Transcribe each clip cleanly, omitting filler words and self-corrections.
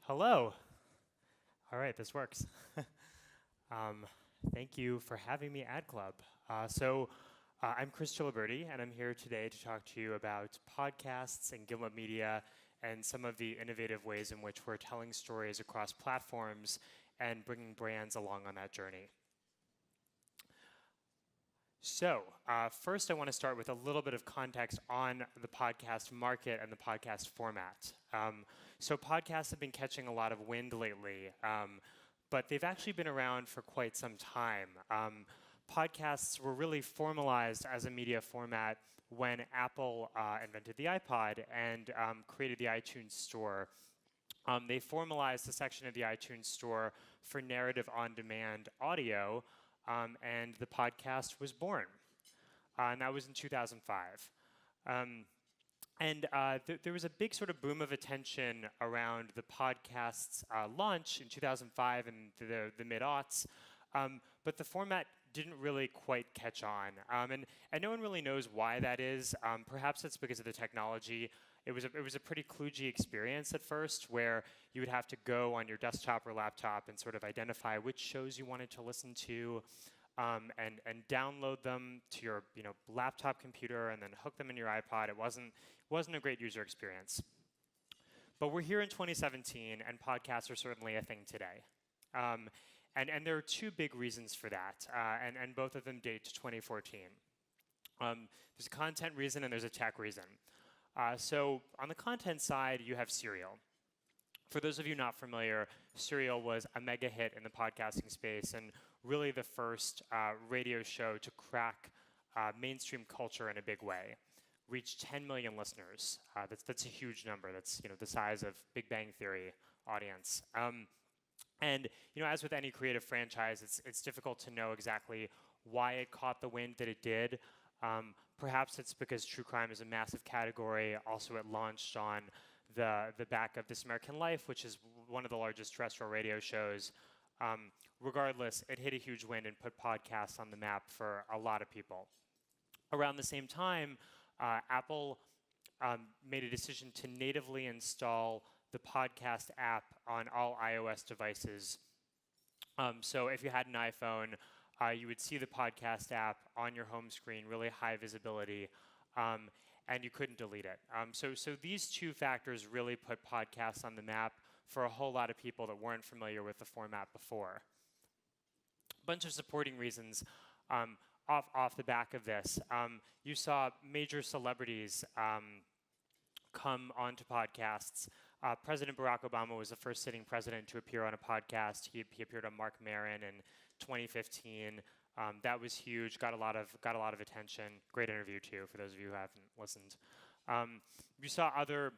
Hello. All right, this works. um, Thank you for having me at Club. I'm Chris Chiliberti, and I'm here today to talk to you about podcasts and Gimlet Media and some of the innovative ways in which we're telling stories across platforms and bringing brands along on that journey. First I want to start with a little bit of context on the podcast market and the podcast format. So podcasts have been catching a lot of wind lately, but they've actually been around for quite some time. Podcasts were really formalized as a media format when Apple invented the iPod and created the iTunes Store. They formalized a section of the iTunes Store for narrative on-demand audio, and the podcast was born. And that was in 2005. There was a big sort of boom of attention around the podcast's launch in 2005 and the mid-aughts, but the format didn't really quite catch on. And no one really knows why that is. Perhaps it's because of the technology. It was a pretty kludgy experience at first, where you would have to go on your desktop or laptop and sort of identify which shows you wanted to listen to, and download them to your laptop computer and then hook them in your iPod. It wasn't a great user experience. But we're here in 2017, and podcasts are certainly a thing today. And there are two big reasons for that, and both of them date to 2014. There's a content reason and there's a tech reason. So on the content side, you have Serial. For those of you not familiar, Serial was a mega hit in the podcasting space and really the first radio show to crack mainstream culture in a big way. Reached 10 million listeners. That's a huge number. That's the size of Big Bang Theory audience. And as with any creative franchise, it's difficult to know exactly why it caught the wind that it did. Perhaps it's because true crime is a massive category. Also, it launched on the back of This American Life, which is one of the largest terrestrial radio shows. Regardless, it hit a huge wind and put podcasts on the map for a lot of people. Around the same time, Apple made a decision to natively install the podcast app on all iOS devices. So if you had an iPhone, you would see the podcast app on your home screen, really high visibility, and you couldn't delete it. So these two factors really put podcasts on the map for a whole lot of people that weren't familiar with the format before. A bunch of supporting reasons off the back of this. You saw major celebrities come onto podcasts. President Barack Obama was the first sitting president to appear on a podcast. He appeared on Marc Maron in 2015. That was huge. Got a lot of attention. Great interview too, for those of you who haven't listened. You saw other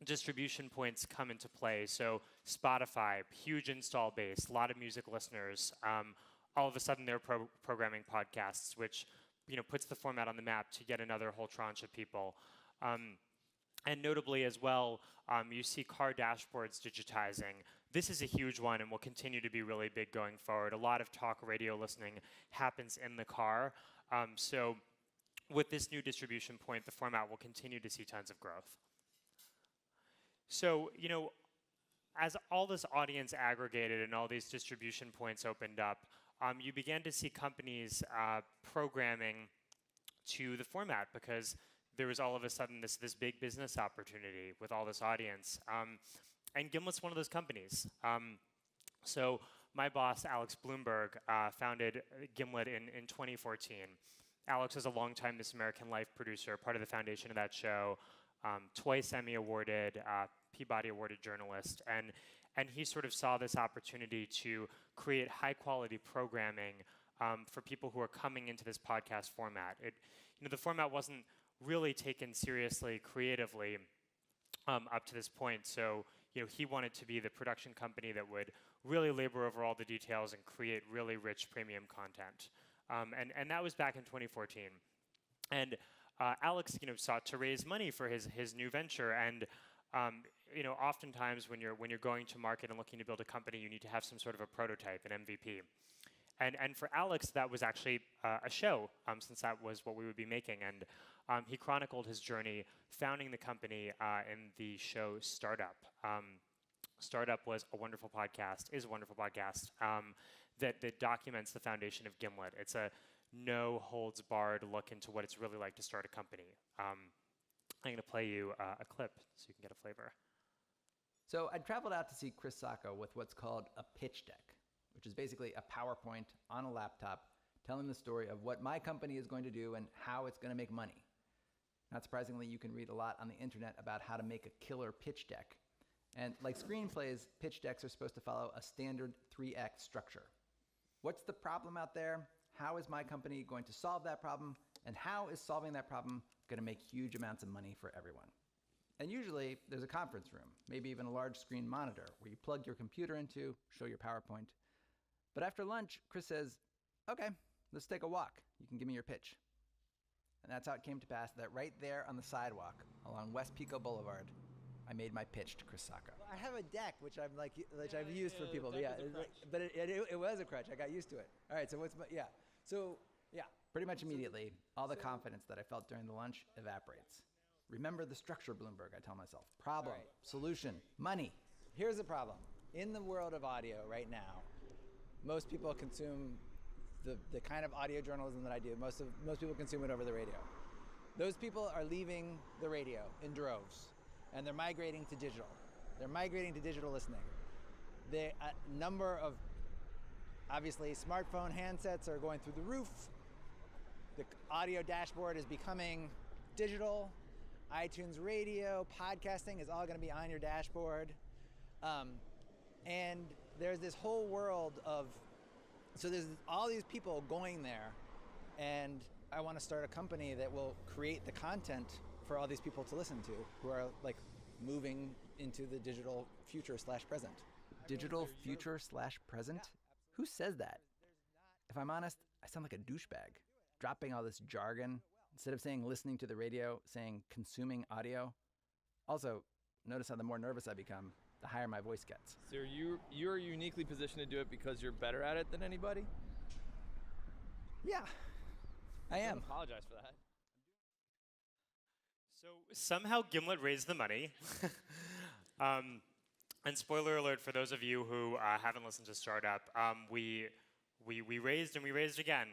distribution points come into play. So Spotify, huge install base, a lot of music listeners. All of a sudden, they're programming podcasts, which puts the format on the map to yet another whole tranche of people. And notably as well, you see car dashboards digitizing. This is a huge one and will continue to be really big going forward. A lot of talk radio listening happens in the car. So with this new distribution point, the format will continue to see tons of growth. So, as all this audience aggregated and all these distribution points opened up, you began to see companies programming to the format because there was all of a sudden this big business opportunity with all this audience. And Gimlet's one of those companies. So my boss, Alex Blumberg, founded Gimlet in 2014. Alex is a longtime This American Life producer, part of the foundation of that show, twice Emmy awarded, Peabody awarded journalist. And he sort of saw this opportunity to create high quality programming for people who are coming into this podcast format. The format wasn't really taken seriously creatively up to this point. So he wanted to be the production company that would really labor over all the details and create really rich premium content. And that was back in 2014. And Alex sought to raise money for his new venture. And oftentimes when you're going to market and looking to build a company, you need to have some sort of a prototype, an MVP. And for Alex, that was actually a show, since that was what we would be making. And he chronicled his journey founding the company in the show Startup. Startup was a wonderful podcast, is a wonderful podcast that documents the foundation of Gimlet. It's a no-holds-barred look into what it's really like to start a company. I'm going to play you a clip so you can get a flavor. So I traveled out to see Chris Sacca with what's called a pitch deck, which is basically a PowerPoint on a laptop telling the story of what my company is going to do and how it's going to make money. Not surprisingly, you can read a lot on the internet about how to make a killer pitch deck. And like screenplays, pitch decks are supposed to follow a standard 3-act structure. What's the problem out there? How is my company going to solve that problem? And how is solving that problem going to make huge amounts of money for everyone? And usually there's a conference room, maybe even a large screen monitor where you plug your computer into, show your PowerPoint. But after lunch, Chris says, okay, let's take a walk. You can give me your pitch. And that's how it came to pass that right there on the sidewalk along West Pico Boulevard, I made my pitch to Chris Sacca. I have a deck, which I've used for people, but it was a crutch. I got used to it. All right, so Pretty much immediately, all the confidence that I felt during the lunch evaporates. Remember the structure, Bloomberg, I tell myself. Problem, Right. solution, money. Here's the problem. In the world of audio right now, most people consume the kind of audio journalism that I do. Most people consume it over the radio. Those people are leaving the radio in droves, and they're migrating to digital. They're migrating to digital listening. The number of, obviously, smartphone handsets are going through the roof. The audio dashboard is becoming digital. iTunes Radio, podcasting is all going to be on your dashboard. And there's this whole world of, so there's all these people going there, and I want to start a company that will create the content for all these people to listen to who are like moving into the digital future/present. Digital future/present? Who says that? If I'm honest, I sound like a douchebag, dropping all this jargon. Instead of saying listening to the radio, saying consuming audio. Also, notice how the more nervous I become, the higher my voice gets. So you're uniquely positioned to do it because you're better at it than anybody? Yeah, I am. Don't apologize for that. So somehow Gimlet raised the money. And spoiler alert for those of you who haven't listened to Startup, we raised and we raised again.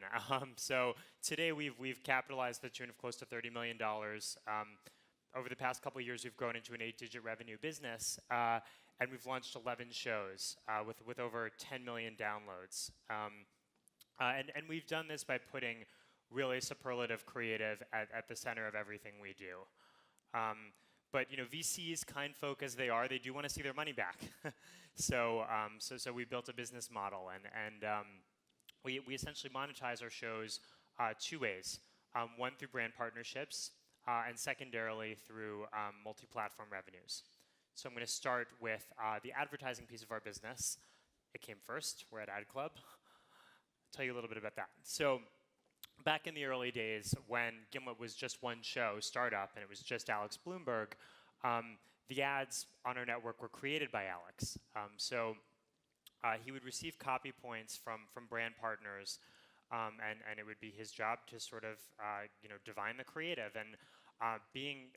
So today we've capitalized the tune of close to $30 million. Over the past couple of years, we've grown into an 8-digit revenue business, and we've launched 11 shows with over 10 million downloads. And we've done this by putting really superlative creative at the center of everything we do. But VCs, kind folk as they are, they do want to see their money back. So we built a business model, and we essentially monetize our shows 2 ways. One through brand partnerships, and secondarily through multi-platform revenues. So I'm going to start with the advertising piece of our business. It came first. We're at Ad Club. I'll tell you a little bit about that. So back in the early days when Gimlet was just one show, Startup, and it was just Alex Bloomberg, the ads on our network were created by Alex. He would receive copy points from brand partners, and it would be his job to sort of divine the creative. And being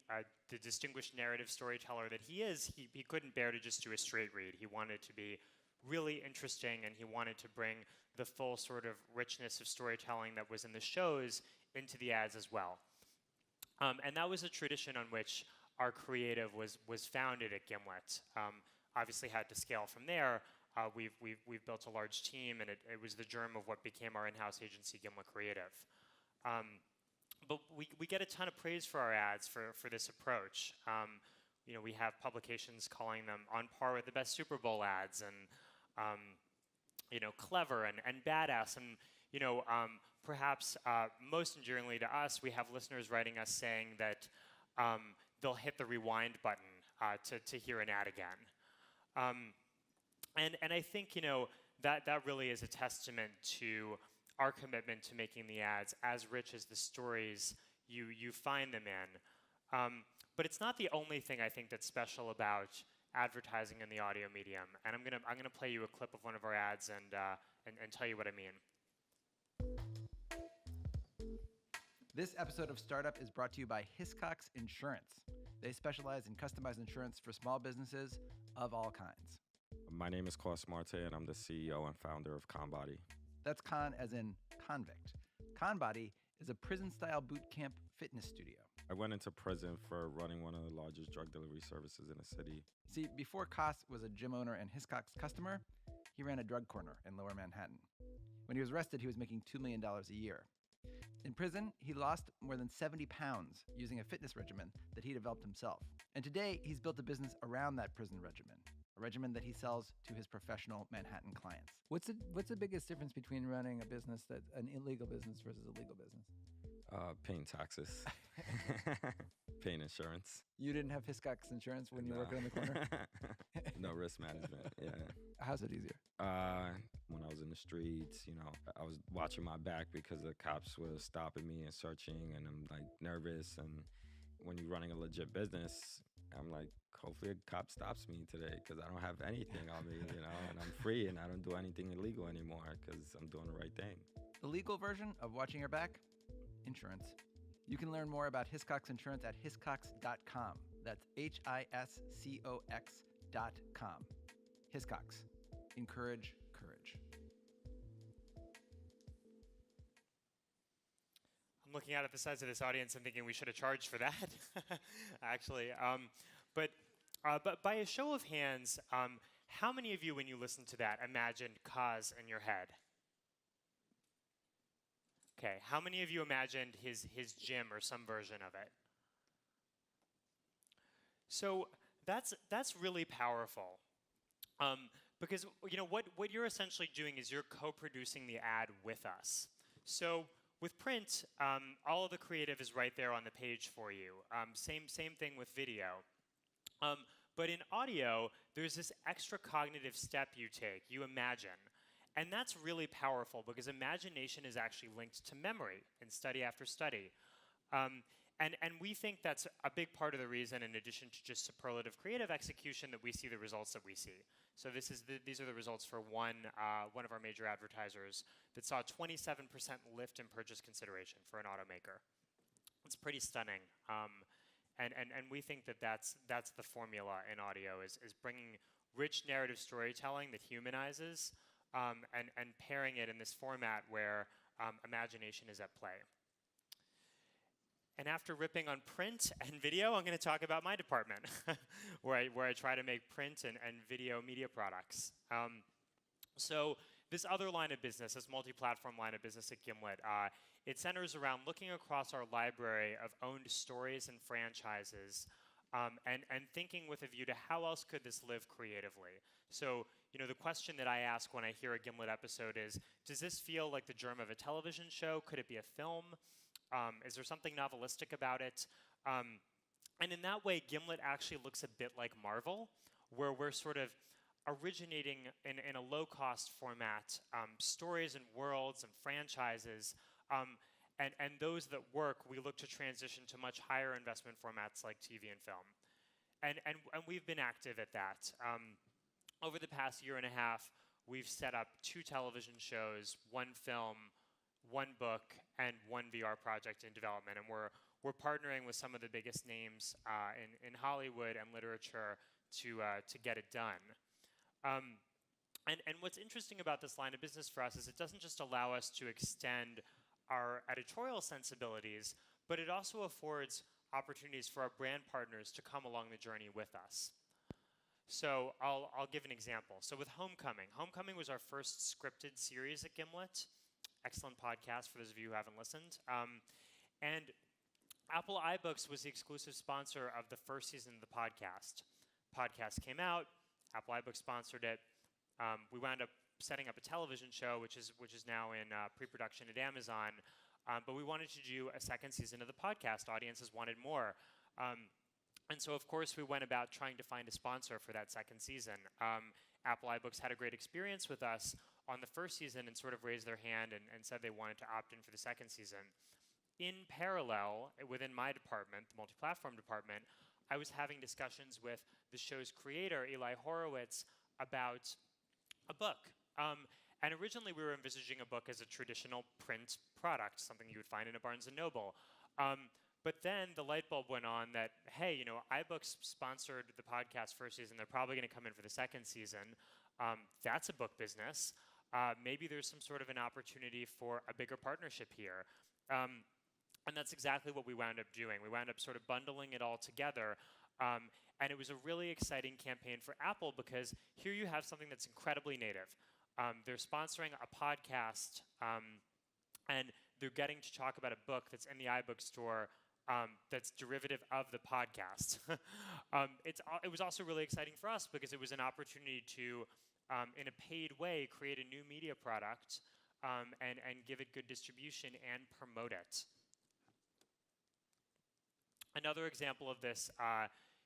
the distinguished narrative storyteller that he is, he couldn't bear to just do a straight read. He wanted to be really interesting, and he wanted to bring the full sort of richness of storytelling that was in the shows into the ads as well. And that was a tradition on which our creative was founded at Gimlet. Obviously had to scale from there. We've built a large team, and it was the germ of what became our in-house agency, Gimlet Creative. But we get a ton of praise for our ads for this approach. We have publications calling them on par with the best Super Bowl ads, and clever and badass, and perhaps most endearingly to us, we have listeners writing us saying that they'll hit the rewind button to hear an ad again. And I think that really is a testament to our commitment to making the ads as rich as the stories you find them in. But it's not the only thing I think that's special about advertising in the audio medium. And I'm gonna play you a clip of one of our ads and tell you what I mean. This episode of Startup is brought to you by Hiscox Insurance. They specialize in customized insurance for small businesses of all kinds. My name is Klaus Marte, and I'm the CEO and founder of Conbody. That's con as in convict. Conbody is a prison-style boot camp fitness studio. I went into prison for running one of the largest drug delivery services in the city. See, before Koss was a gym owner and Hiscox customer, he ran a drug corner in Lower Manhattan. When he was arrested, he was making $2 million a year. In prison, he lost more than 70 pounds using a fitness regimen that he developed himself. And today, he's built a business around that prison regimen, a regimen that he sells to his professional Manhattan clients. What's the biggest difference between running a business that's an illegal business versus a legal business? Paying taxes, paying insurance. You didn't have Hiscox insurance when you were working on the corner? No risk management, yeah. How's it easier? When I was in the streets, I was watching my back because the cops were stopping me and searching, and I'm like nervous. And when you're running a legit business, I'm like, hopefully a cop stops me today because I don't have anything on me, and I'm free and I don't do anything illegal anymore because I'm doing the right thing. The legal version of watching your back? Insurance. You can learn more about Hiscox Insurance at hiscox.com. That's HISCOX.com. Hiscox. Encourage courage. I'm looking out at the size of this audience and thinking we should have charged for that, actually. But by a show of hands, how many of you, when you listened to that, imagined Koss in your head? Okay, how many of you imagined his gym or some version of it? So that's really powerful, because what you're essentially doing is you're co-producing the ad with us. So with print, all of the creative is right there on the page for you. Same thing with video. But in audio, there's this extra cognitive step you take. You imagine. And that's really powerful because imagination is actually linked to memory in study after study. And we think that's a big part of the reason, in addition to just superlative creative execution, that we see the results that we see. So these are the results for one of our major advertisers that saw a 27% lift in purchase consideration for an automaker. It's pretty stunning. And we think that that's the formula in audio, is bringing rich narrative storytelling that humanizes, and pairing it in this format where imagination is at play. And after ripping on print and video, I'm going to talk about my department, where I try to make print and video media products. So this other line of business, this multi-platform line of business at Gimlet, it centers around looking across our library of owned stories and franchises, and thinking with a view to how else could this live creatively. So, the question that I ask when I hear a Gimlet episode is, does this feel like the germ of a television show? Could it be a film? Is there something novelistic about it? And in that way, Gimlet actually looks a bit like Marvel, where we're sort of originating in a low-cost format stories and worlds and franchises, and those that work, we look to transition to much higher investment formats like TV and film. And we've been active at that. Over the past year and a half, we've set up 2 television shows, 1 film, 1 book, and 1 VR project in development. And we're partnering with some of the biggest names in Hollywood and literature to get it done. And what's interesting about this line of business for us is it doesn't just allow us to extend our editorial sensibilities, but it also affords opportunities for our brand partners to come along the journey with us. So I'll give an example. So with Homecoming. Homecoming was our first scripted series at Gimlet. Excellent podcast for those of you who haven't listened. And Apple iBooks was the exclusive sponsor of the first season of the podcast. Podcast came out, Apple iBooks sponsored it. We wound up setting up a television show, which is now in pre-production at Amazon. But we wanted to do a second season of the podcast. Audiences wanted more. And so, of course, we went about trying to find a sponsor for that second season. Apple iBooks had a great experience with us on the first season and sort of raised their hand and said they wanted to opt in for the second season. In parallel, within my department, the multi-platform department, I was having discussions with the show's creator, Eli Horowitz, about a book. And originally we were envisaging a book as a traditional print product, something you would find in a Barnes & Noble. But then the light bulb went on that, hey, you know, iBooks sponsored the podcast first season. They're probably going to come in for the second season. That's a book business. Maybe there's some sort of an opportunity for a bigger partnership here. And that's exactly what we wound up doing. We wound up sort of bundling it all together. And it was a really exciting campaign for Apple because here you have something that's incredibly native. They're sponsoring a podcast, and they're getting to talk about a book that's in the iBook store that's derivative of the podcast. It was also really exciting for us because it was an opportunity to, in a paid way, create a new media product and give it good distribution and promote it. Another example of this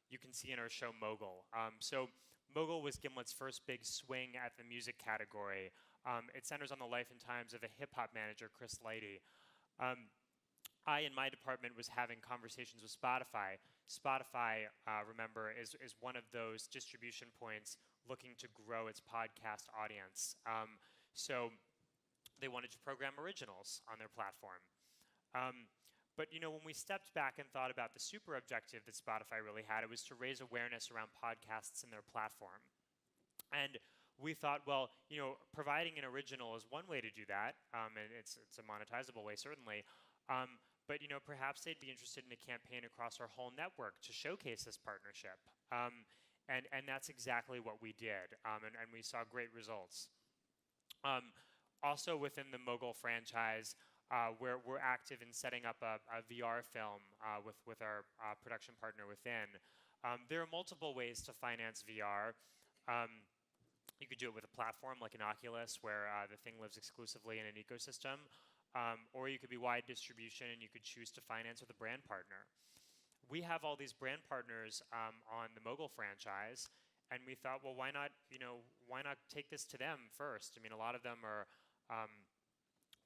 you can see in our show Mogul. So Mogul was Gimlet's first big swing at the music category. It centers on the life and times of a hip-hop manager, Chris Lighty. I, in my department, was having conversations with Spotify. Spotify, remember, is one of those distribution points looking to grow its podcast audience. So they wanted to program originals on their platform. But you know, when we stepped back and thought about the super objective that Spotify really had, it was to raise awareness around podcasts and their platform. And we thought, well, you know, providing an original is one way to do that, and it's a monetizable way, certainly. But you know, perhaps they'd be interested in a campaign across our whole network to showcase this partnership. And that's exactly what we did, and we saw great results. Also within the Mogul franchise, we're active in setting up a VR film with our production partner Within. There are multiple ways to finance VR. You could do it with a platform like an Oculus where the thing lives exclusively in an ecosystem. Or you could be wide distribution and you could choose to finance with a brand partner. We have all these brand partners on the Mogul franchise, and we thought, well, why not take this to them first? I mean, a lot of them are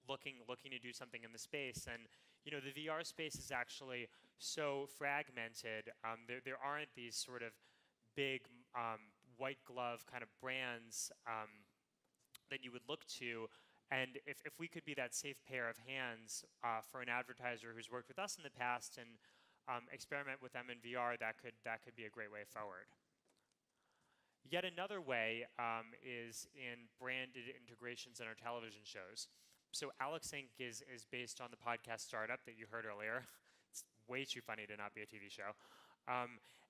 looking to do something in the space, and you know, the VR space is actually so fragmented. There aren't these sort of big white glove kind of brands that you would look to. And if we could be that safe pair of hands for an advertiser who's worked with us in the past and experiment with them in VR, that could be a great way forward. Yet another way is in branded integrations in our television shows. So Alex Inc. is based on the podcast Startup that you heard earlier. It's way too funny to not be a TV show.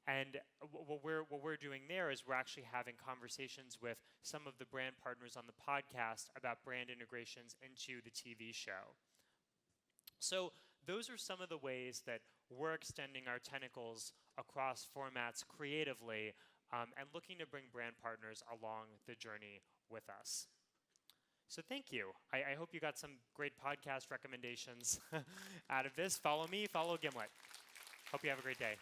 And what we're doing there is we're actually having conversations with some of the brand partners on the podcast about brand integrations into the TV show. So those are some of the ways that we're extending our tentacles across formats creatively and looking to bring brand partners along the journey with us. So thank you. I hope you got some great podcast recommendations out of this. Follow me, follow Gimlet. Hope you have a great day.